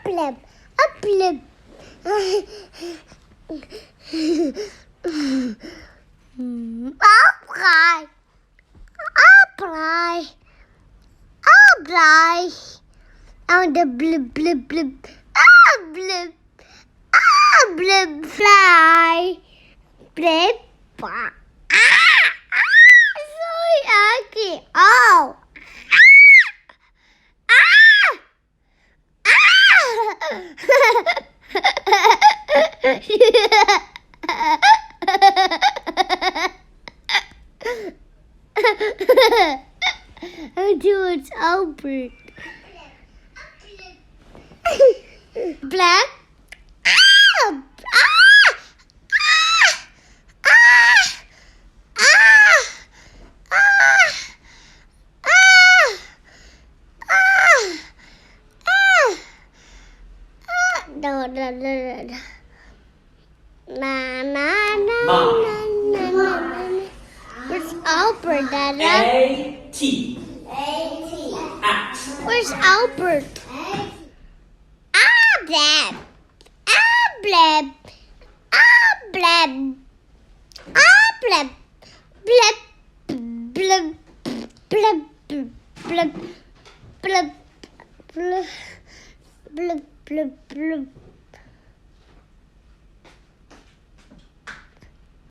blip, a blip. Apply, apply, apply. On the blip, blip, blip. Blip, blip, fly. Blip, sorry, ugly. Oh. Until it's open. Black. No. Where's Albert, Dada? A-T. At. Where's Albert? Blab. Blab. Blab. Blab. Blab. Blab. Blab. Blab. Blab. Blab. Blab. Blab.